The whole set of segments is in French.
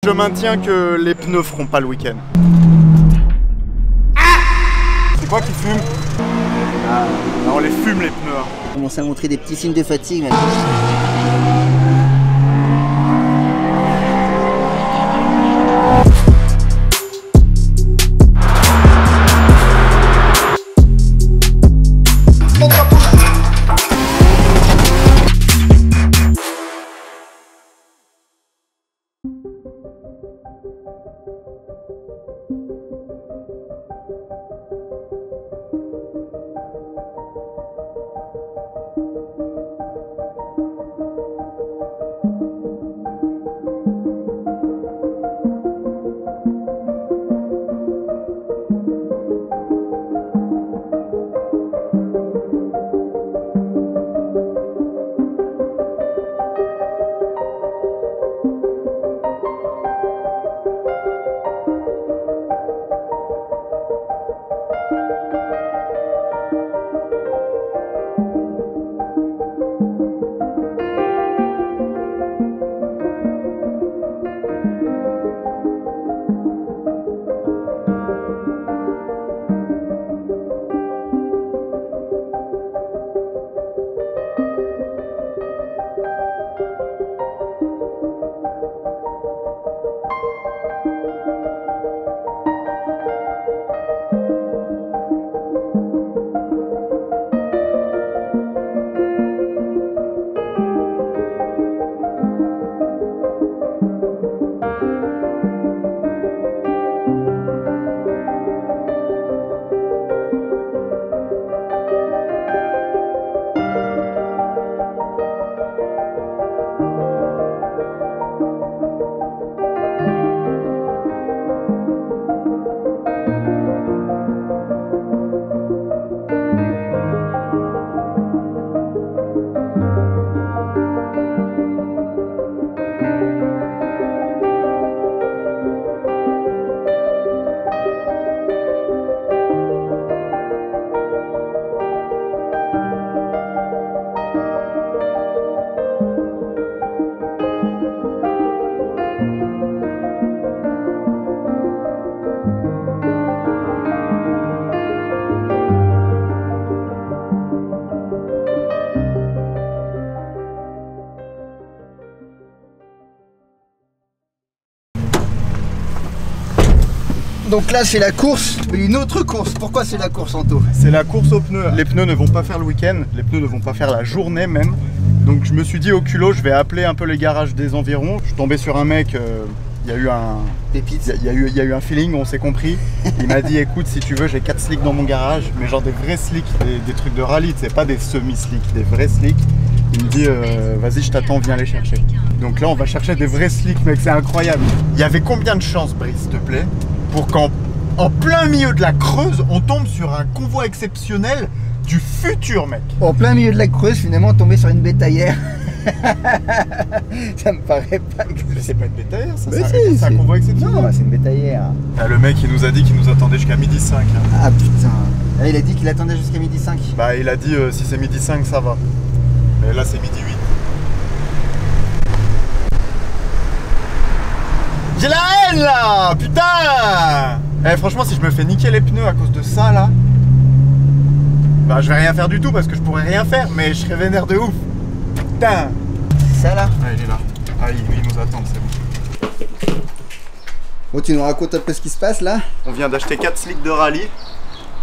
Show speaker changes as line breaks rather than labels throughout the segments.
Je maintiens que les pneus feront pas le week-end. C'est quoi qui fume? Ah, on les fume les pneus.
On commence à montrer des petits signes de fatigue. Là. Donc là c'est la course, une autre course. Pourquoi c'est la course Anto?
C'est la course aux pneus. Les pneus ne vont pas faire le week-end, les pneus ne vont pas faire la journée même. Donc je me suis dit au culot, je vais appeler un peu les garages des environs. Je suis tombé sur un mec, il y a eu un...
Pépite.
Il y a eu un feeling, on s'est compris. Il m'a dit écoute, si tu veux, j'ai 4 slicks dans mon garage, mais genre des vrais slicks, des trucs de rallye, c'est pas des semi-slicks, des vrais slicks. Il me dit vas-y, je t'attends, viens les chercher. Donc là on va chercher des vrais slicks, mec, c'est incroyable. Il y avait combien de chances, Brice, s'il te plaît, pour qu'en plein milieu de la Creuse, on tombe sur un convoi exceptionnel du futur, mec?
En plein milieu de la Creuse, finalement, tomber sur une bétaillère. Ça me paraît pas...
Mais c'est pas une bétaillère, ça,
c'est
un convoi exceptionnel.
Non, c'est une bétaillère.
Ah, le mec, il nous a dit qu'il nous attendait jusqu'à 12h05.
Ah putain. Ah, il a dit qu'il attendait jusqu'à 12h05.
Bah, il a dit si c'est 12h05, ça va. Mais là, c'est 12h08. J'ai la haine, là. Putain. Eh, franchement, si je me fais niquer les pneus à cause de ça, là, bah, je vais rien faire du tout parce que je pourrais rien faire, mais je serais vénère de ouf. Putain.
C'est ça, là?
Ah, il est là. Ah, il nous attend, c'est bon.
Bon, tu nous racontes un peu ce qui se passe, là?
On vient d'acheter 4 slicks de rallye.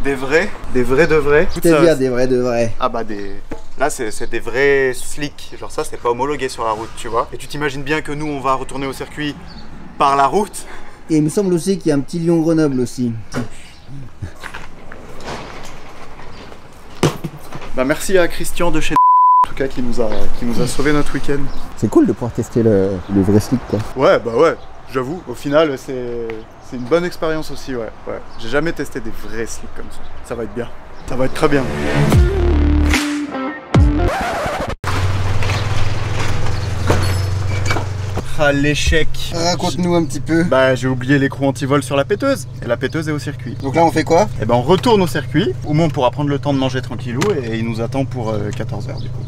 Des vrais de vrais.
C'est-à-dire des vrais de vrais?
Ah bah des... Là c'est des vrais slicks. Genre ça, c'est pas homologué sur la route, tu vois. Et tu t'imagines bien que nous, on va retourner au circuit par la route.
Et il me semble aussi qu'il y a un petit Lyon Grenoble aussi.
Bah merci à Christian de chez en tout cas qui nous a sauvé notre week-end.
C'est cool de pouvoir tester le vrai slick, quoi.
Ouais, bah ouais, j'avoue, au final c'est une bonne expérience aussi, ouais. J'ai jamais testé des vrais slicks comme ça. Ça va être bien, ça va être très bien. Ah, l'échec.
Raconte-nous un petit peu.
Bah j'ai oublié l'écrou anti-vol sur la péteuse. Et la péteuse est au circuit.
Donc là on fait quoi?
Et ben on retourne au circuit. Au moins on pourra prendre le temps de manger tranquillou. Et il nous attend pour 14h du coup.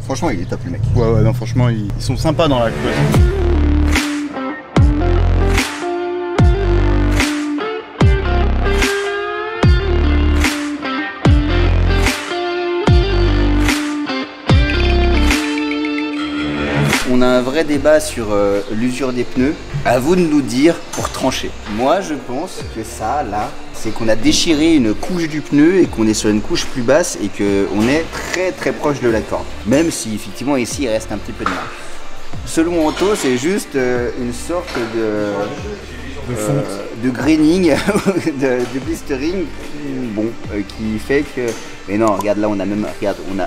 Franchement il est top le mec.
Ouais non franchement ils sont sympas dans la Creuse.
vrai débat sur l'usure des pneus. À vous de nous dire pour trancher. Moi, je pense que ça, là, c'est qu'on a déchiré une couche du pneu et qu'on est sur une couche plus basse et qu'on est très très proche de la corde. Même si effectivement ici il reste un petit peu de marge. Selon Anto, c'est juste une sorte de graining, de blistering, bon, qui fait que... Mais non, regarde là, on a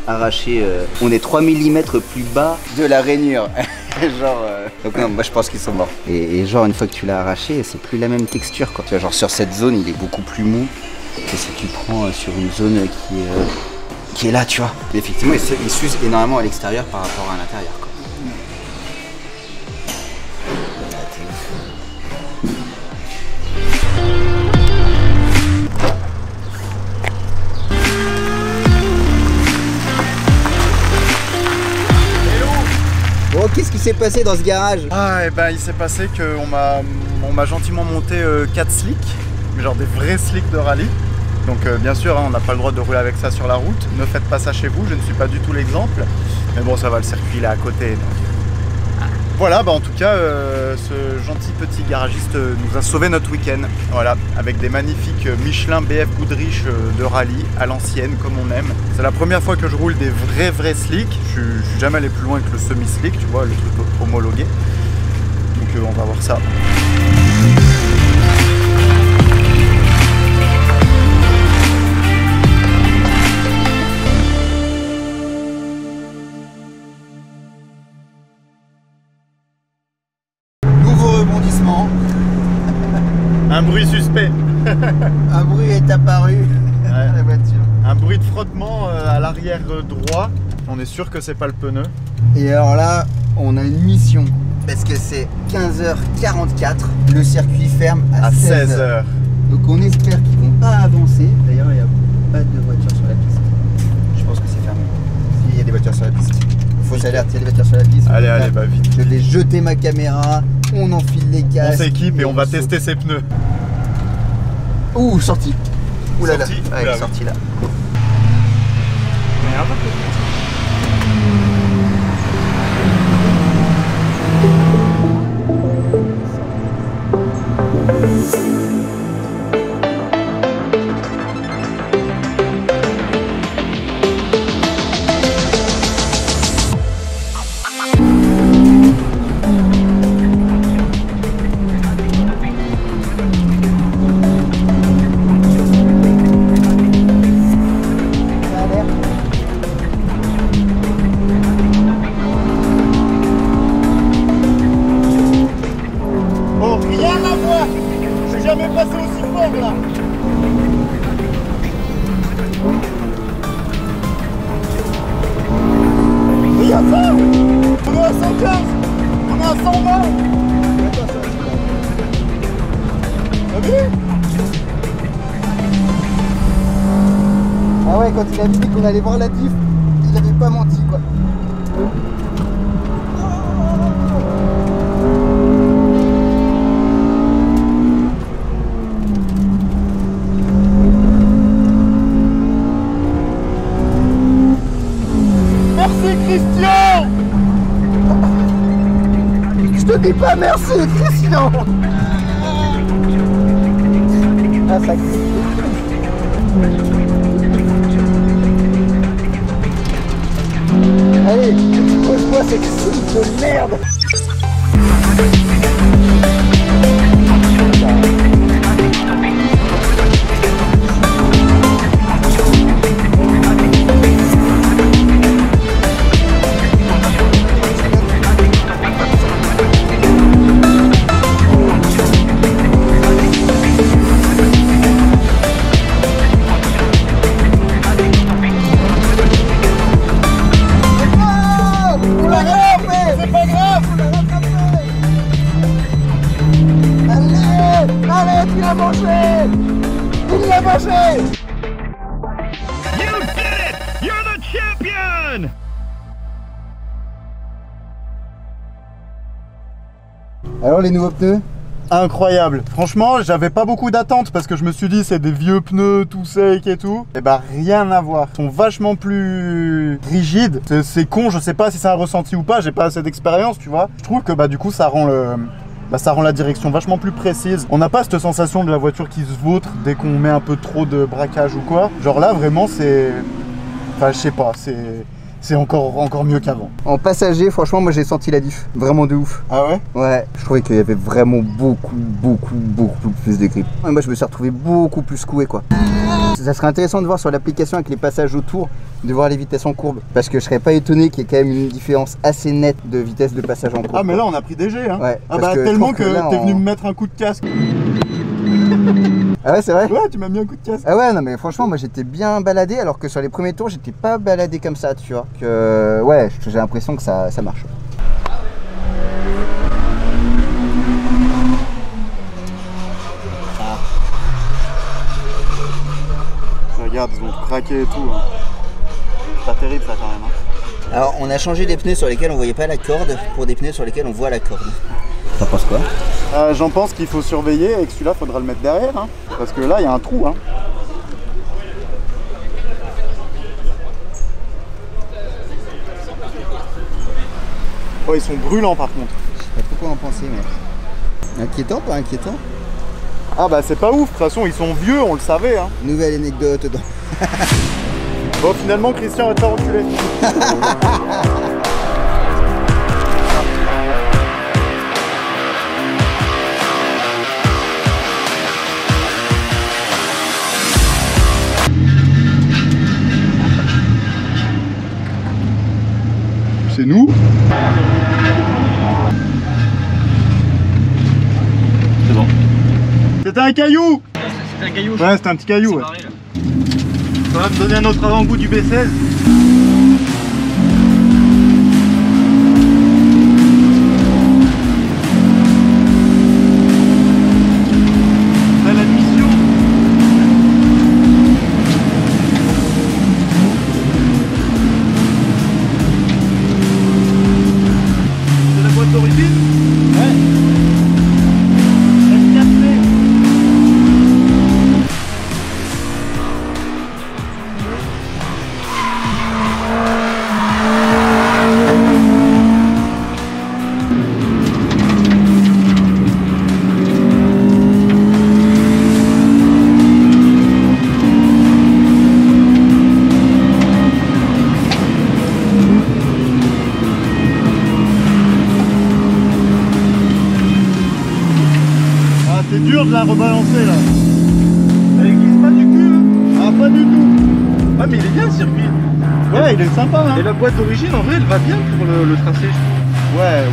arraché, on est 3 mm plus bas de la rainure. Genre, donc non, moi je pense qu'ils sont morts. Et genre une fois que tu l'as arraché, c'est plus la même texture quoi. Tu vois, genre sur cette zone, il est beaucoup plus mou que si tu prends sur une zone qui est là, tu vois. Et effectivement, il s'use énormément à l'extérieur par rapport à l'intérieur quoi. Bon, qu'est-ce qui s'est passé dans ce garage?
Ah, et ben il s'est passé qu'on m'a gentiment monté 4 slicks, mais genre des vrais slicks de rallye. Donc bien sûr, hein, on n'a pas le droit de rouler avec ça sur la route. Ne faites pas ça chez vous, je ne suis pas du tout l'exemple. Mais bon, ça va, le circuit il est à côté. Donc... Voilà, bah en tout cas, ce gentil petit garagiste nous a sauvé notre week-end. Voilà, avec des magnifiques Michelin BF Goodrich de rallye à l'ancienne, comme on aime. C'est la première fois que je roule des vrais slicks. Je suis jamais allé plus loin que le semi-slick, tu vois, le truc homologué. Donc on va voir ça. Un bruit suspect.
Un bruit est apparu dans la voiture.
Un bruit de frottement à l'arrière droit. On est sûr que c'est pas le pneu.
Et alors là, on a une mission. Parce que c'est 15h44. Le circuit ferme à 16h. Donc on espère qu'ils vont pas avancer. D'ailleurs, il n'y a pas de voiture sur la piste. Je pense que c'est fermé. S'il y a des voitures sur la piste. Fausse alerte, il y a des voitures sur la piste.
Allez, bah vite.
Je vais jeter ma caméra. On enfile les casques.
On s'équipe et on va tester ses pneus.
Ouh, sorti. Ouh là là.
Sorti,
ouais, il est sorti là.
Merde.
Ah ouais, quand il a dit qu'on allait voir la diff, il avait pas menti quoi.
Merci Christian.
Je te dis pas merci Christian. Ah ça. Allez, pose-moi cette soupe de merde. Alors les nouveaux pneus,
incroyable. Franchement, j'avais pas beaucoup d'attentes parce que je me suis dit c'est des vieux pneus tout secs et tout. Et bah rien à voir. Ils sont vachement plus rigides. C'est con, je sais pas si c'est un ressenti ou pas, j'ai pas assez d'expérience, tu vois. Je trouve que bah du coup ça rend la direction vachement plus précise. On n'a pas cette sensation de la voiture qui se vautre dès qu'on met un peu trop de braquage ou quoi. Genre là vraiment c'est... Enfin je sais pas, c'est encore mieux qu'avant.
En passager, franchement, moi j'ai senti la diff. Vraiment de ouf.
Ah ouais?
Ouais, je trouvais qu'il y avait vraiment beaucoup plus de grip. Et moi je me suis retrouvé beaucoup plus secoué quoi. Ça serait intéressant de voir sur l'application avec les passages autour, de voir les vitesses en courbe. Parce que je serais pas étonné qu'il y ait quand même une différence assez nette de vitesse de passage en courbe.
Ah mais là on a pris des G hein.
Ouais,
ah bah tellement que t'es venu me mettre un coup de casque.
Ah ouais, c'est vrai?
Ouais, tu m'as mis un coup de casque.
Ah ouais, non mais franchement, moi j'étais bien baladé alors que sur les premiers tours, j'étais pas baladé comme ça, tu vois. Que ouais, j'ai l'impression que ça marche.
Regarde, ils ont craqué et tout. Hein. C'est pas terrible ça quand même. Hein.
Alors, on a changé des pneus sur lesquels on voyait pas la corde pour des pneus sur lesquels on voit la corde. T'en penses quoi?
J'en pense qu'il faut surveiller et que celui-là, faudra le mettre derrière. Hein, parce que là, il y a un trou. Hein. Oh, ils sont brûlants par contre.
Je sais pas trop quoi en penser, mais... Inquiétant, pas inquiétant?
Ah bah c'est pas ouf, de toute façon ils sont vieux, on le savait. Hein.
Nouvelle anecdote dans...
Bon, finalement, Christian va te faire enculer. C'est nous.
C'est bon.
C'était un caillou.
C'était un caillou.
Ouais, c'était un petit caillou. Ouais. Ça va me donner un autre avant-goût du B16. Belle admission. C'est la boîte d'origine? Ouais. C'est dur de la rebalancer là. Elle glisse pas du cul hein. Ah pas du tout.
Ah mais il est bien le circuit.
Ouais il est sympa hein.
Et la boîte d'origine en vrai elle va bien pour le tracé je trouve.
Ouais.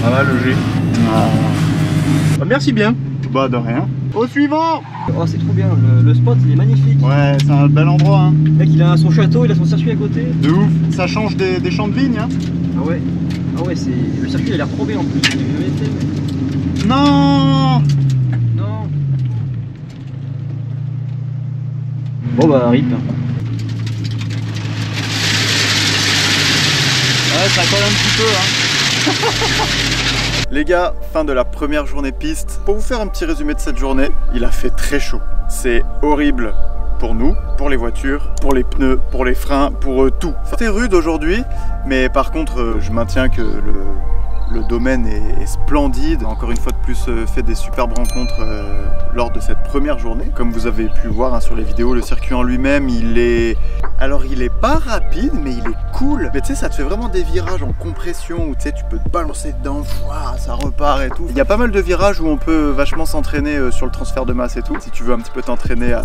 Ah va le G. Bah, merci bien.
Bah de rien. Au suivant.
Oh c'est trop bien, le spot il est magnifique.
Ouais c'est un bel endroit hein.
Le mec il a son château, il a son circuit à côté.
De ouf. Ça change des champs de vigne hein.
Ah ouais, c'est... Le circuit il a l'air trop bien en plus. J'ai jamais été, mais...
Non.
Non. Bon bah rip.
Ouais ça colle un petit peu hein. Les gars, fin de la première journée piste. Pour vous faire un petit résumé de cette journée, il a fait très chaud. C'est horrible pour nous, pour les voitures, pour les pneus, pour les freins, pour tout. C'était rude aujourd'hui, mais par contre, je maintiens que le domaine est splendide. Encore une fois de plus, fait des superbes rencontres lors de cette première journée. Comme vous avez pu le voir hein, sur les vidéos, le circuit en lui-même, il est... Alors il est pas rapide, mais il est cool. Mais tu sais, ça te fait vraiment des virages en compression où tu sais, tu peux te balancer dedans, ça repart et tout. Il y a pas mal de virages où on peut vachement s'entraîner sur le transfert de masse et tout. Si tu veux un petit peu t'entraîner à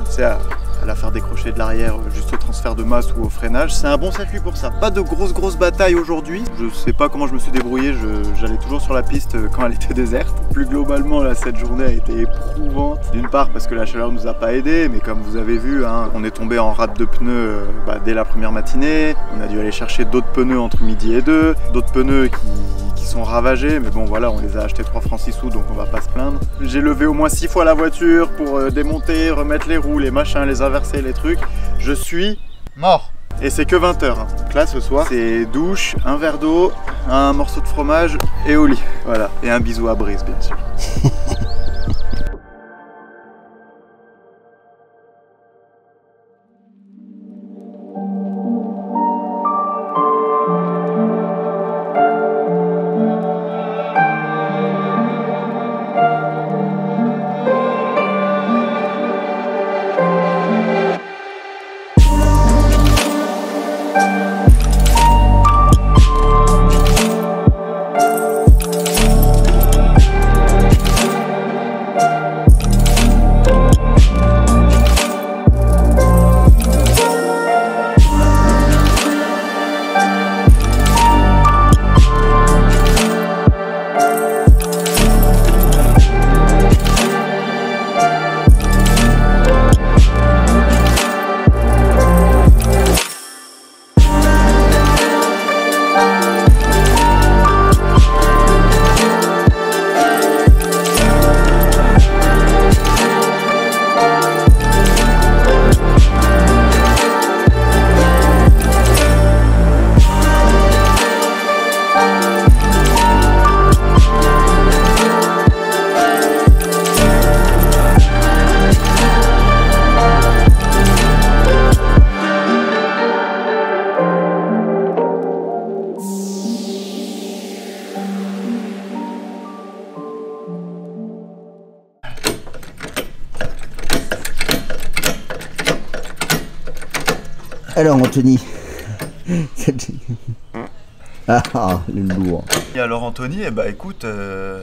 la faire décrocher de l'arrière juste au transfert de masse ou au freinage, c'est un bon circuit pour ça. Pas de grosses batailles aujourd'hui. Je sais pas comment je me suis débrouillé, j'allais toujours sur la piste quand elle était déserte. Plus globalement, là, cette journée a été éprouvante. D'une part parce que la chaleur nous a pas aidé, mais comme vous avez vu, hein, on est tombé en rate de pneus dès la première matinée. On a dû aller chercher d'autres pneus entre midi et 2, d'autres pneus qui sont ravagés, mais bon voilà, on les a achetés 3 francs 6 sous, donc on va pas se plaindre. J'ai levé au moins 6 fois la voiture pour démonter, remettre les roues, les machins, les inverser, les trucs. Je suis mort. Et c'est que 20 h. Hein. Donc là ce soir, c'est douche, un verre d'eau, un morceau de fromage et au lit. Voilà. Et un bisou à Brice, bien sûr.
Alors Anthony. Ah, le lourd.
Et alors Anthony, eh bah écoute...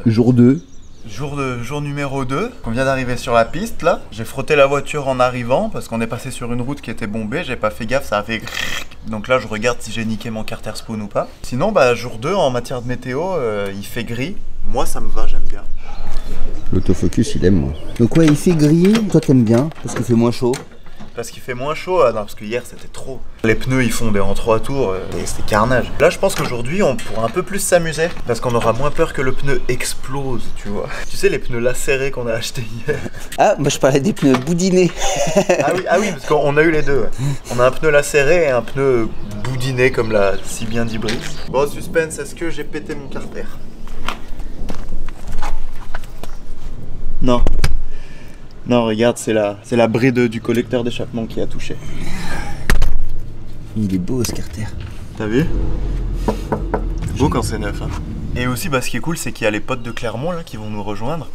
Jour 2.
Jour numéro 2, on vient d'arriver sur la piste là. J'ai frotté la voiture en arrivant parce qu'on est passé sur une route qui était bombée, j'ai pas fait gaffe, ça a fait... Donc là je regarde si j'ai niqué mon carter spawn ou pas. Sinon bah jour 2 en matière de météo, il fait gris. Moi ça me va, j'aime bien.
L'autofocus il aime moi. Donc ouais il fait gris, toi t'aimes bien parce qu'il fait moins chaud.
Parce qu'il fait moins chaud, non, parce que hier c'était trop. Les pneus ils fondaient en 3 tours et c'était carnage. Là je pense qu'aujourd'hui on pourra un peu plus s'amuser parce qu'on aura moins peur que le pneu explose, tu vois. Tu sais les pneus lacérés qu'on a achetés hier.
Ah moi je parlais des pneus boudinés.
Ah oui parce qu'on a eu les deux. Ouais. On a un pneu lacéré et un pneu boudiné comme l'a si bien dit Brice. Bon suspense, est-ce que j'ai pété mon carter? Non. Non, regarde, c'est la bride du collecteur d'échappement qui a touché.
Il est beau ce carter.
T'as vu? Beau quand c'est neuf. Hein. Et aussi, bah, ce qui est cool, c'est qu'il y a les potes de Clermont là qui vont nous rejoindre.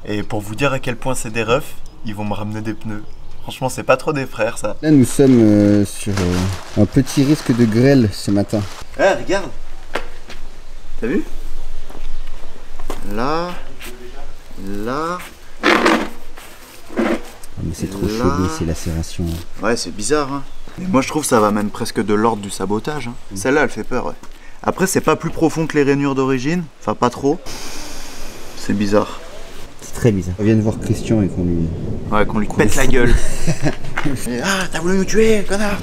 Et pour vous dire à quel point c'est des refs, ils vont me ramener des pneus. Franchement, c'est pas trop des frères ça.
Là, nous sommes sur un petit risque de grêle ce matin.
Ah, regarde. T'as vu? Là.
Mais c'est trop chaud, c'est lacération.
Ouais, c'est bizarre. Hein. Mais moi, je trouve que ça va même presque de l'ordre du sabotage. Hein. Celle-là, elle fait peur. Ouais. Après, c'est pas plus profond que les rainures d'origine. Enfin, pas trop. C'est bizarre.
C'est très bizarre. On vient de voir Christian et qu'on lui...
Ouais, qu'on lui pète la gueule. Ah, t'as voulu nous tuer, connard.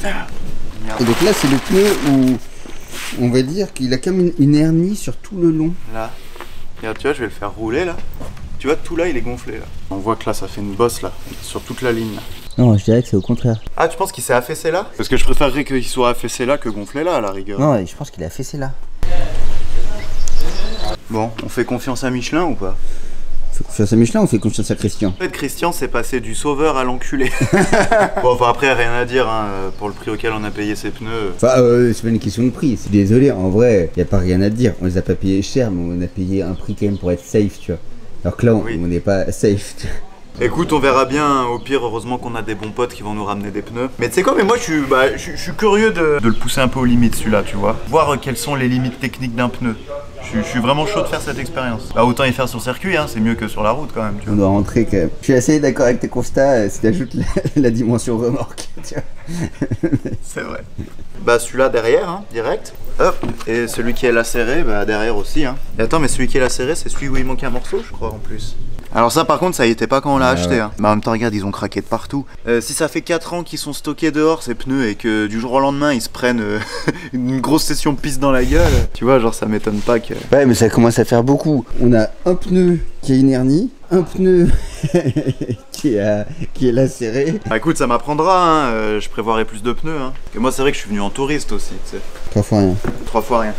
Et donc là, c'est le pneu où on va dire qu'il a comme une hernie sur tout le long.
Là. Regarde, tu vois, je vais le faire rouler là. Tu vois, tout là, il est gonflé là. On voit que là, ça fait une bosse là, sur toute la ligne là.
Non, je dirais que c'est au contraire.
Ah, tu penses qu'il s'est affaissé là? Parce que je préférerais qu'il soit affaissé là que gonflé là, à la rigueur.
Non, je pense qu'il a affaissé là.
Bon, on fait confiance à Michelin ou pas?
On fait confiance à Michelin ou on fait confiance à Christian?
En fait, Christian s'est passé du sauveur à l'enculé. Bon, enfin après, rien à dire hein, pour le prix auquel on a payé ses pneus.
Enfin, c'est pas une question de prix, c'est désolé, en vrai, y a pas rien à dire. On les a pas payés cher, mais on a payé un prix quand même pour être safe, tu vois. Alors que là, on n'est pas safe, tu vois.
Écoute, on verra bien. Au pire, heureusement qu'on a des bons potes qui vont nous ramener des pneus. Mais tu sais quoi, mais moi, je suis curieux de le pousser un peu aux limites, celui-là, tu vois. Voir quelles sont les limites techniques d'un pneu. Je suis vraiment chaud de faire cette expérience. Bah, autant y faire sur circuit, hein, c'est mieux que sur la route quand même, tu vois.
On doit rentrer quand même. Je suis assez d'accord avec tes constats si t'ajoutes la dimension remorque, tu vois.
C'est vrai. Bah, celui-là derrière, hein, direct. Hop. Et celui qui est lacéré, bah, derrière aussi, hein. Et attends, mais celui qui est lacéré, c'est celui où il manque un morceau, je crois, en plus. Alors ça par contre ça y était pas quand on l'a acheté hein. Mais en même temps regarde ils ont craqué de partout. Si ça fait 4 ans qu'ils sont stockés dehors ces pneus et que du jour au lendemain ils se prennent une grosse session pisse dans la gueule, tu vois genre ça m'étonne pas que...
Ouais mais ça commence à faire beaucoup. On a un pneu qui a une hernie, un pneu qui est lacéré.
Bah écoute, ça m'apprendra, hein. Je prévoirai plus de pneus. Hein. Et moi, c'est vrai que je suis venu en touriste aussi, tu sais.
3 fois rien.
3 fois rien.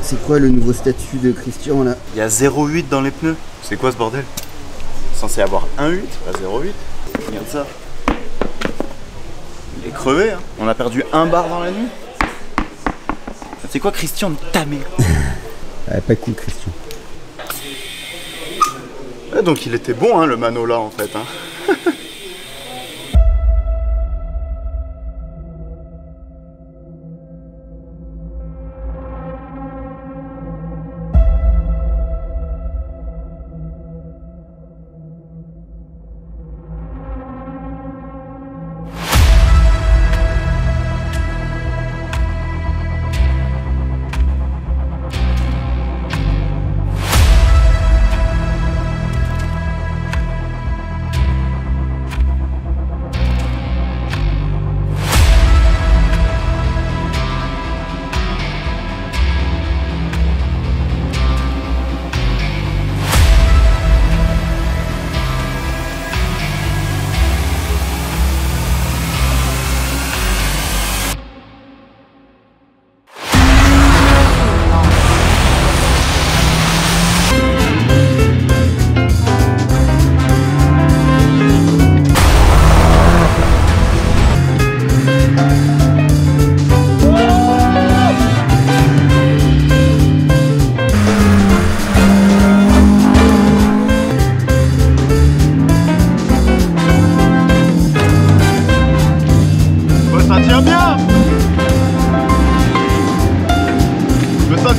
C'est quoi le nouveau statut de Christian là?
Il y a 0,8 dans les pneus. C'est quoi ce bordel? Censé avoir 1,8, pas 0,8. Regarde ça. Il est crevé, hein. On a perdu 1 bar dans la nuit. C'est quoi, Christian, ta mère?
Pas cool, Christian.
Ouais, donc il était bon, hein, le Mano là, en fait. Hein.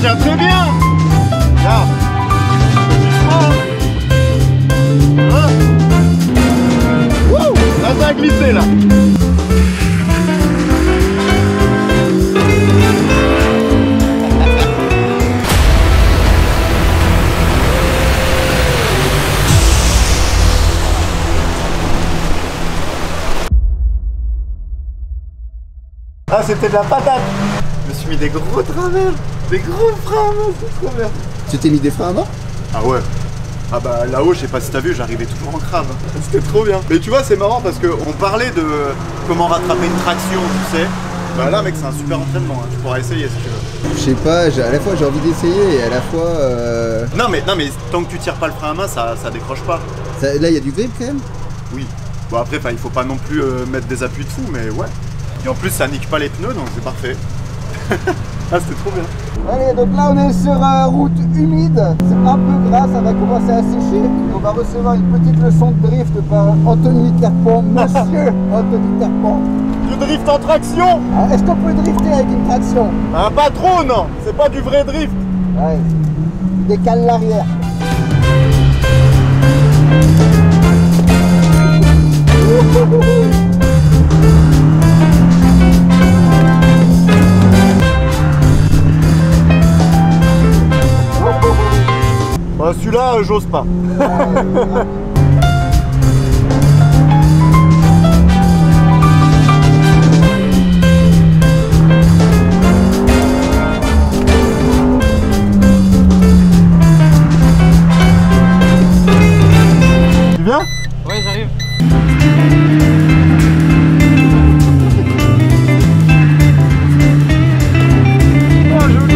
tient très bien. Là. Wouh, là ça a glissé là.
Ah, c'était de la patate. Je me suis mis des gros travers, des gros freins à main, c'est trop bien.
Tu t'es mis des freins à main?
Ah ouais. Ah bah là-haut, je sais pas si t'as vu, j'arrivais toujours en crabe. C'était trop bien. Mais tu vois, c'est marrant parce qu'on parlait de comment rattraper une traction, tu sais. Bah là, mec, c'est un super entraînement, hein. Tu pourras essayer si tu veux.
Je sais pas, à la fois j'ai envie d'essayer et à la fois...
Non mais tant que tu tires pas le frein à main, ça décroche pas.
Là, il y a du grip quand même?
Oui. Bon après, il faut pas non plus mettre des appuis de fou, mais ouais. Et en plus, ça nique pas les pneus, donc c'est parfait. Ah, c'était trop bien.
Allez, donc là on est sur route humide, c'est un peu gras, ça va commencer à sécher. On va recevoir une petite leçon de drift par Anthony Terpent, monsieur Anthony Terpent.
Du drift en traction.
Est-ce qu'on peut drifter avec une traction?
Pas trop, non. C'est pas du vrai drift.
Ouais, décale l'arrière.
Celui-là, j'ose pas. Tu viens?
Ouais, j'arrive.
Oh, joli.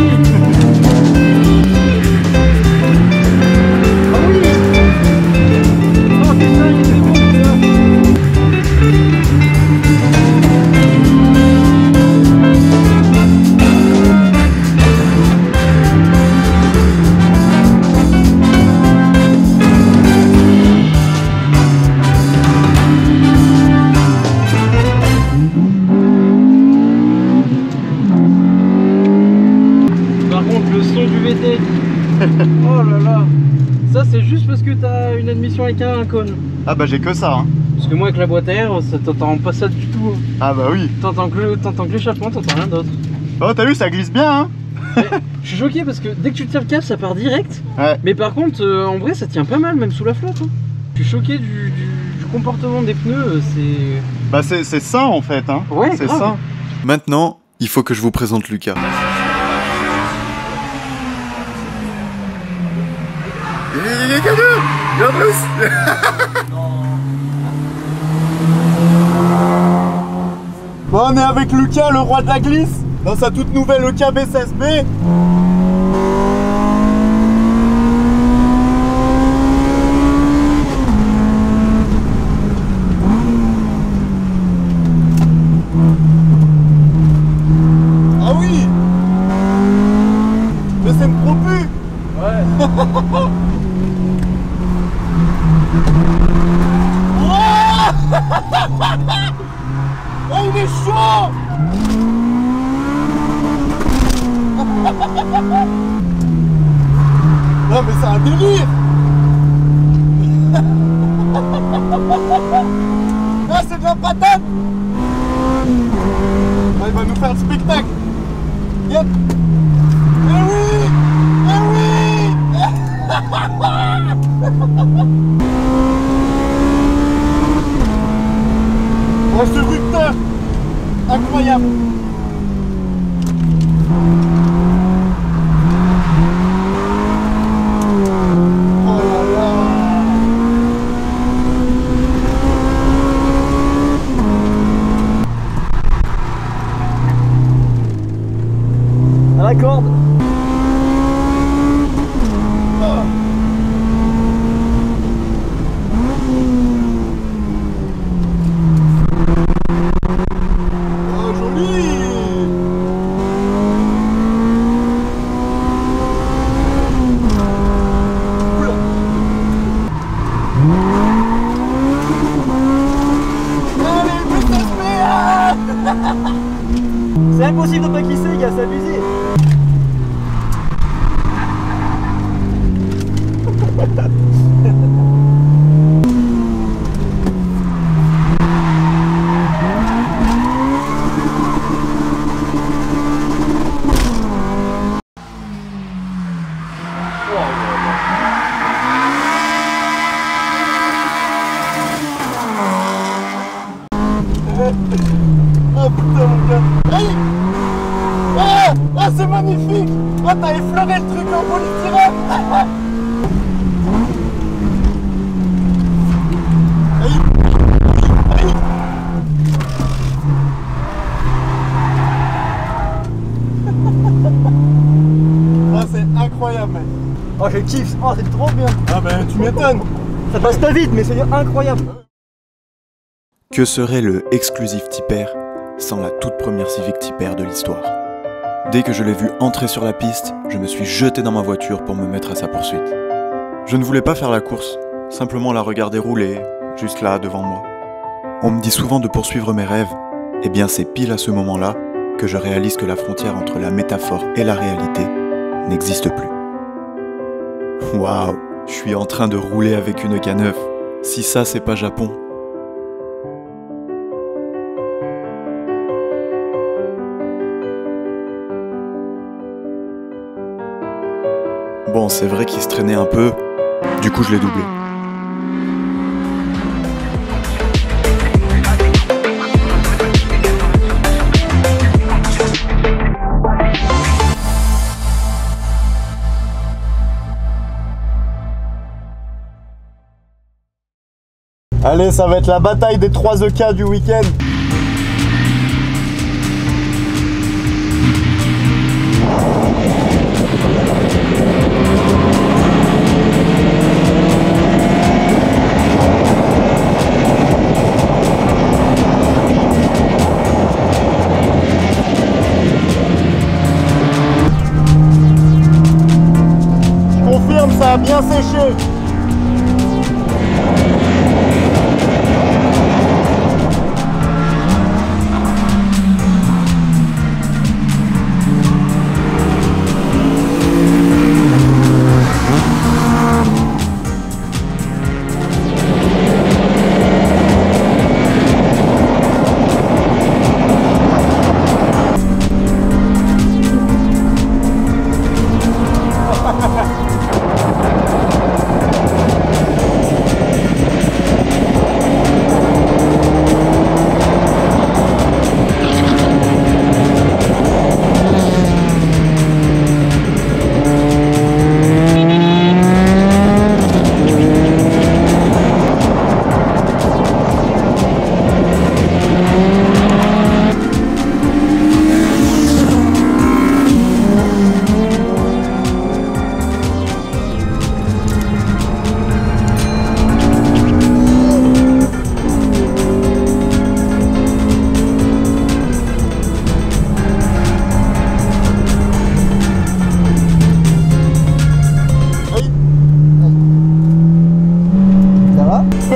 Oh là là, ça c'est juste parce que t'as une admission avec un cône.
Ah bah j'ai que ça, hein.
Parce que moi avec la boîte à air, t'entends pas ça du tout.
Ah bah oui.
T'entends que l'échappement, t'entends rien d'autre.
Oh t'as vu, ça glisse bien, hein.
Je suis choqué parce que dès que tu tires le câble, ça part direct.
Ouais.
Mais par contre, en vrai, ça tient pas mal, même sous la flotte. Hein. Je suis choqué du comportement des pneus, c'est...
Bah c'est ça en fait, hein.
Ouais,
c'est
grave.
ça. Maintenant, il faut que je vous présente Lucas. Il est cadeau. Viens plus. Bon, on est avec Lucas, le roi de la glisse, dans sa toute nouvelle EKB 16B. Ah oui. Mais c'est me propu. Ouais. Oh, il est chaud. Non mais c'est un délire. Ah, c'est de la patate. Ah, il va nous faire le spectacle. Yep. Eh oui. Eh oui. Oh, ce rupteur. Incroyable. Oh là là.
À la corde.
Oh, joli. Oula. Allez, vitesse B.
C'est impossible de pas glisser, gars, c'est abusé.
Oh putain mon gars. Aïe. Ah, ah, c'est magnifique. Ah, t'as effleuré le truc en polystyrène. Aïe. Aïe. Ah, c'est incroyable mec.
Oh, je kiffe, oh, c'est trop bien.
Ah ben tu m'étonnes.
Ça passe pas vite, mais c'est incroyable.
Que serait le exclusif Tipper sans la toute première Civic Tipper de l'histoire? Dès que je l'ai vu entrer sur la piste, je me suis jeté dans ma voiture pour me mettre à sa poursuite. Je ne voulais pas faire la course, simplement la regarder rouler, juste là devant moi. On me dit souvent de poursuivre mes rêves, et bien c'est pile à ce moment-là que je réalise que la frontière entre la métaphore et la réalité n'existe plus. Waouh, je suis en train de rouler avec une K9. Si ça c'est pas Japon. Bon, c'est vrai qu'il se traînait un peu, du coup je l'ai doublé.
Allez, ça va être la bataille des 3 EK du week-end. Je confirme, ça a bien séché.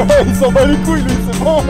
Ouais, il s'en bat les couilles lui, c'est bon.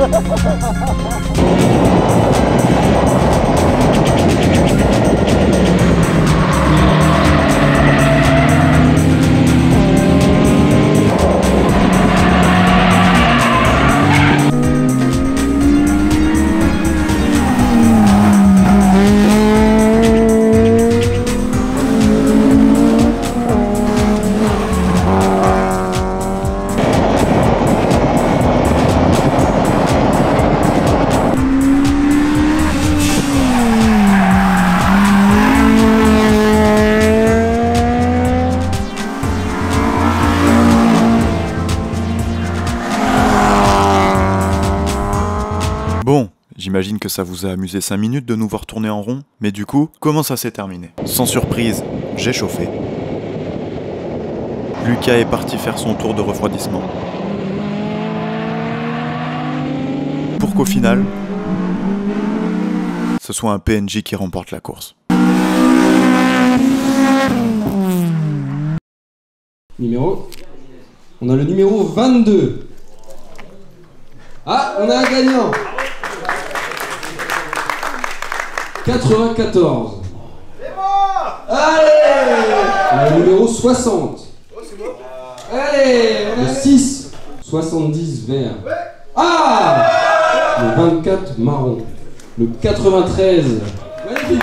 Bon, j'imagine que ça vous a amusé 5 minutes de nous voir tourner en rond, mais du coup, comment ça s'est terminé? Sans surprise, j'ai chauffé. Lucas est parti faire son tour de refroidissement. Pour qu'au final, ce soit un PNJ qui remporte la course.
Numéro. On a le numéro 22. Ah, on a un gagnant. 94. Allez. On a le numéro 60. Allez, on a le 6. 70 vert. Ah, le 24 marron. Le 93. Magnifique.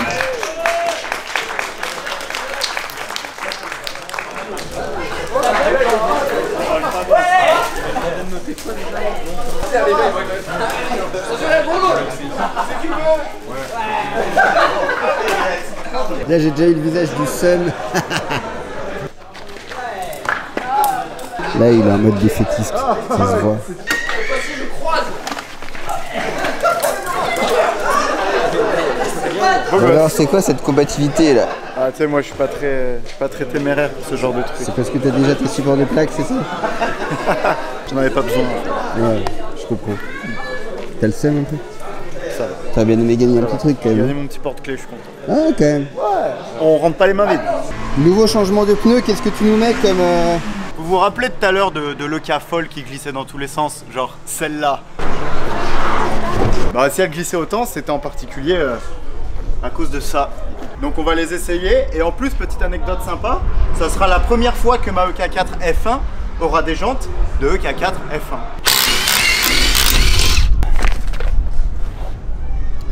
Là j'ai déjà eu le visage du seum. Là il est en mode défaitiste, ça se voit. Alors c'est quoi cette combativité là?
Ah tu sais moi je suis pas très téméraire pour ce genre de truc.
C'est parce que t'as déjà tes supports de plaques, c'est ça?
J'en avais pas besoin.
Ouais, je comprends. T'as le seum un peu?
Ça.
T'as bien aimé gagner un petit truc quand
J'ai
même.
gagné mon petit porte-clés, je suis content.
Ah quand même.
Ouais, on rentre pas les mains vides.
Nouveau changement de pneus, qu'est-ce que tu nous mets comme...
Vous vous rappelez tout à l'heure de Loca folle qui glissait dans tous les sens, genre celle-là. Bah si elle glissait autant, c'était en particulier à cause de ça. Donc on va les essayer et en plus, petite anecdote sympa, ça sera la première fois que ma EK4 F1 aura des jantes de EK4 F1.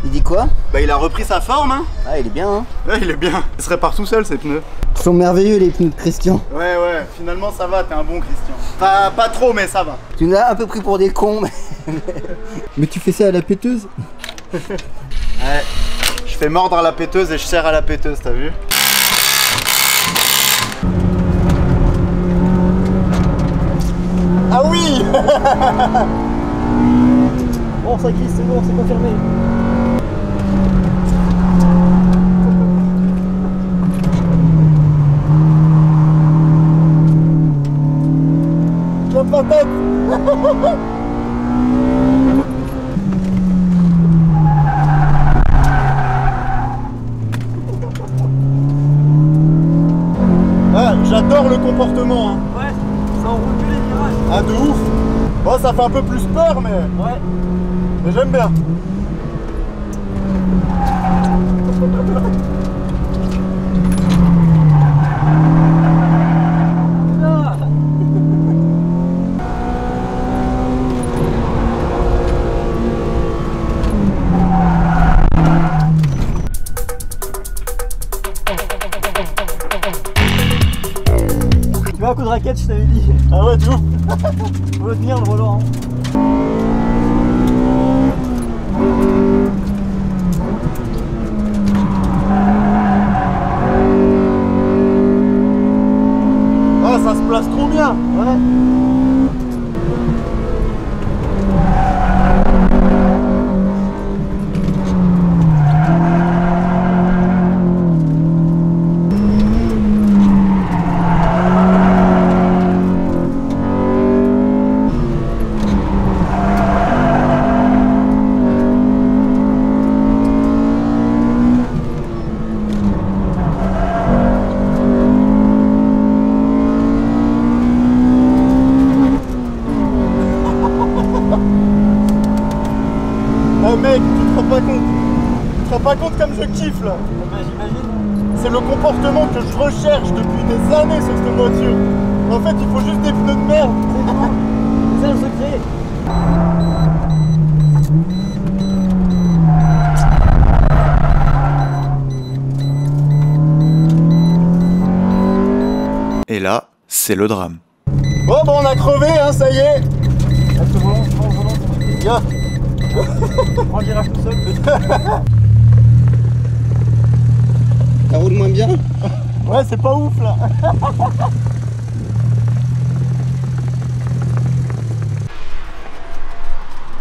Il dit quoi?
Bah il a repris sa forme hein.
Ah il est bien hein.
Ouais il est bien. Il se répare tout seul ces pneus.
Ils sont merveilleux les pneus de Christian.
Ouais finalement ça va, t'es un bon Christian. Pas trop mais ça va.
Tu nous as un peu pris pour des cons mais tu fais ça à la péteuse?
Ouais. Je fais mordre à la péteuse et je serre à la péteuse, t'as vu? Ah oui.
Bon, ça glisse, c'est bon, c'est confirmé.
Chope ma tête. Ah, j'adore le comportement hein.
Ouais, ça enroule plus les virages.
Ah de ouf. Bon ça fait un peu plus peur mais...
Ouais.
Mais j'aime bien.
Tu vois un coup de raquette, je t'avais dit.
Ah ouais, de ouf.
Faut le tenir le volant.
Ah, ça se place trop bien.
Ouais.
mec, tu te rends pas compte. Tu te rends pas compte comme je kiffe là.
J'imagine.
C'est le comportement que je recherche depuis des années sur cette voiture. En fait, il faut juste des pneus de merde.
C'est ça le secret.
Et là, c'est le drame.
Bon, on a crevé, hein, ça y est.
Reste volant.
Viens.
Prends le virage tout seul.
Ça roule moins bien?
Ouais, c'est pas ouf là.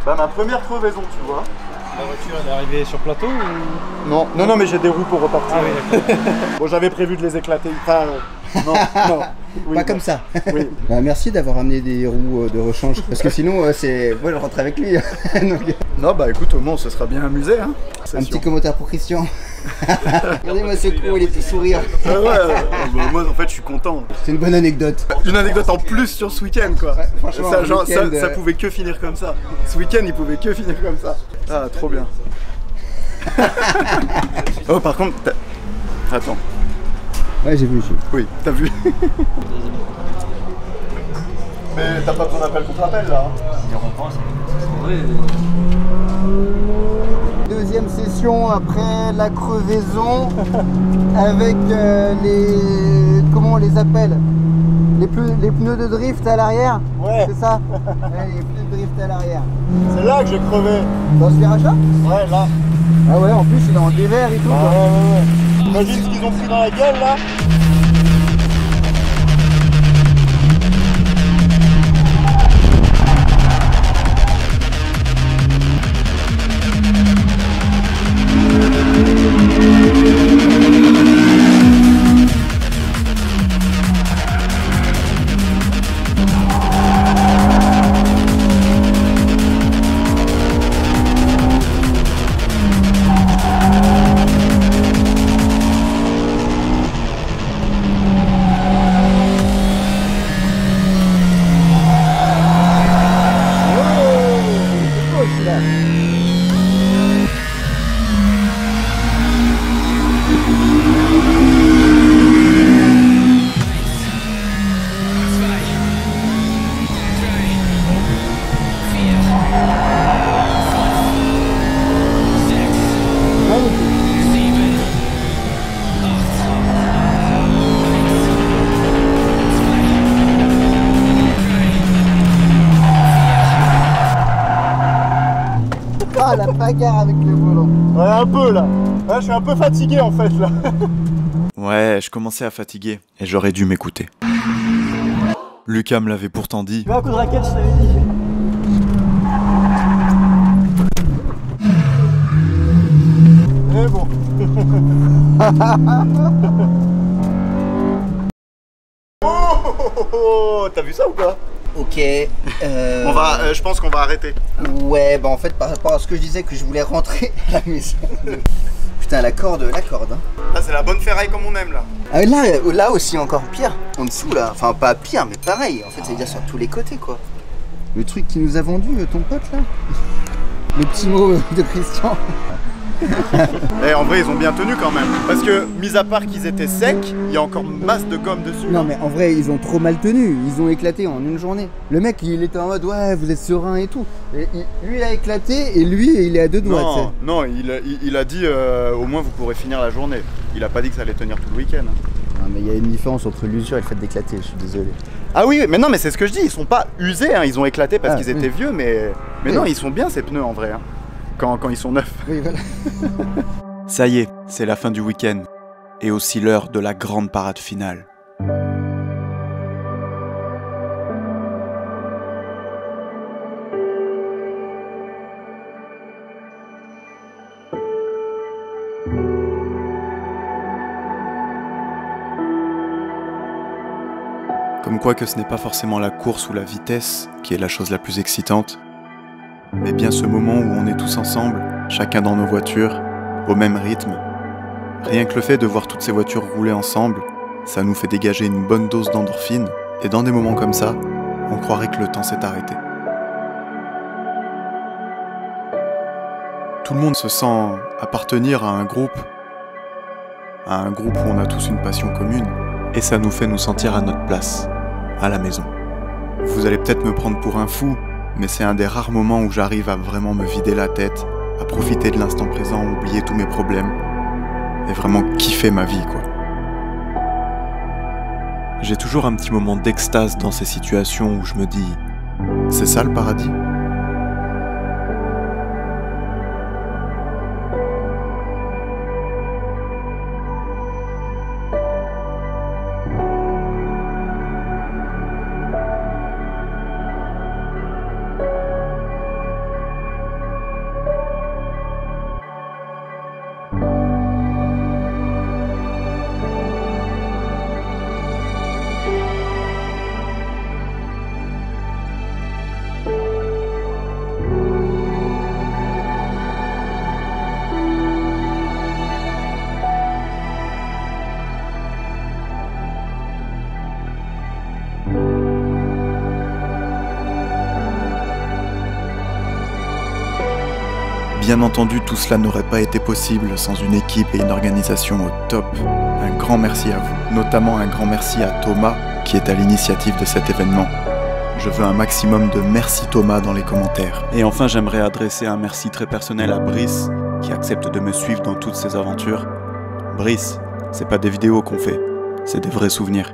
Bah, ma première crevaison, tu vois.
La voiture elle est arrivée sur plateau ou...
Non, mais j'ai des roues pour repartir.
Ah oui, d'accord.
Bon, j'avais prévu de les éclater. Enfin, non. Oui,
Pas
non.
comme ça.
Oui.
Bah, merci d'avoir amené des roues de rechange. Parce que sinon, c'est. Moi, je rentre avec lui. Donc,
Non, bah écoute, au moins, on se sera bien amusé. Hein.
un petit commentaire pour Christian. Regardez-moi ce coup, il est tout sourire.
Ah ouais, moi en fait, je suis content.
C'est une bonne anecdote.
Une anecdote en plus sur ce week-end, quoi.
Ouais, franchement,
ça,
un
genre,
week-end,
ça pouvait que finir comme ça. Ce week-end, il pouvait que finir comme ça. Ah, trop bien. Oh, par contre, attends.
Ouais, j'ai vu.
Oui, t'as vu. Mais t'as pas besoin d'appel contre appel là.
Deuxième session après la crevaison avec les. Comment on les appelle? Les pneus de drift à l'arrière.
Ouais.
C'est ça? Ouais, les pneus de drift à l'arrière.
C'est là que j'ai crevé.
Dans ce virage-là?
Ouais, là.
Ah ouais, en plus il est en dévers et tout.
Ah
quoi.
ouais. Imagine ce qu'ils ont pris dans la gueule là.
Ah, la bagarre avec le volant.
Ouais, un peu là. Ouais, je suis un peu fatigué en fait là.
Ouais, je commençais à fatiguer et j'aurais dû m'écouter. Lucas me l'avait pourtant dit.
Tu vois, un coup de raquette, je t'avais dit.
Mais bon. Oh, t'as vu ça ou pas?
Ok.
On va, je pense qu'on va arrêter.
Ouais, bah en fait, par rapport à ce que je disais que je voulais rentrer à la maison. Putain, la corde. Hein.
Là, c'est la bonne ferraille comme on aime là.
Ah, là aussi, encore pire. En dessous, là. Enfin, pas pire, mais pareil. En fait, ça veut dire sur tous les côtés, quoi. Le truc qui nous a vendu, ton pote, là. Le petit mot de Christian.
Et en vrai, ils ont bien tenu quand même. Parce que, mis à part qu'ils étaient secs, il y a encore masse de gomme dessus.
Non, mais en vrai, ils ont trop mal tenu. Ils ont éclaté en une journée. Le mec, il était en mode, ouais, vous êtes serein et tout. Et lui, il a éclaté et lui, il est à deux doigts, tu sais.
Non, il a dit au moins vous pourrez finir la journée. Il a pas dit que ça allait tenir tout le week-end.
Non, mais il y a une différence entre l'usure et le fait d'éclater, je suis désolé.
Ah oui, mais non, mais c'est ce que je dis. Ils sont pas usés, hein. Ils ont éclaté parce qu'ils
oui.
étaient vieux, mais
Oui.
non, ils sont bien ces pneus en vrai. Hein. Quand ils sont neufs.
Oui, voilà.
Ça y est, c'est la fin du week-end et aussi l'heure de la grande parade finale. Comme quoi que ce n'est pas forcément la course ou la vitesse qui est la chose la plus excitante, mais bien ce moment où on est tous ensemble, chacun dans nos voitures, au même rythme. Rien que le fait de voir toutes ces voitures rouler ensemble, ça nous fait dégager une bonne dose d'endorphine, et dans des moments comme ça, on croirait que le temps s'est arrêté. Tout le monde se sent appartenir à un groupe où on a tous une passion commune, et ça nous fait nous sentir à notre place, à la maison. Vous allez peut-être me prendre pour un fou, mais c'est un des rares moments où j'arrive à vraiment me vider la tête, à profiter de l'instant présent, oublier tous mes problèmes, et vraiment kiffer ma vie, quoi. J'ai toujours un petit moment d'extase dans ces situations où je me dis « C'est ça le paradis ?» Bien entendu, tout cela n'aurait pas été possible sans une équipe et une organisation au top. Un grand merci à vous, notamment un grand merci à Thomas qui est à l'initiative de cet événement. Je veux un maximum de merci Thomas dans les commentaires. Et enfin, j'aimerais adresser un merci très personnel à Brice qui accepte de me suivre dans toutes ces aventures. Brice, c'est pas des vidéos qu'on fait, c'est des vrais souvenirs.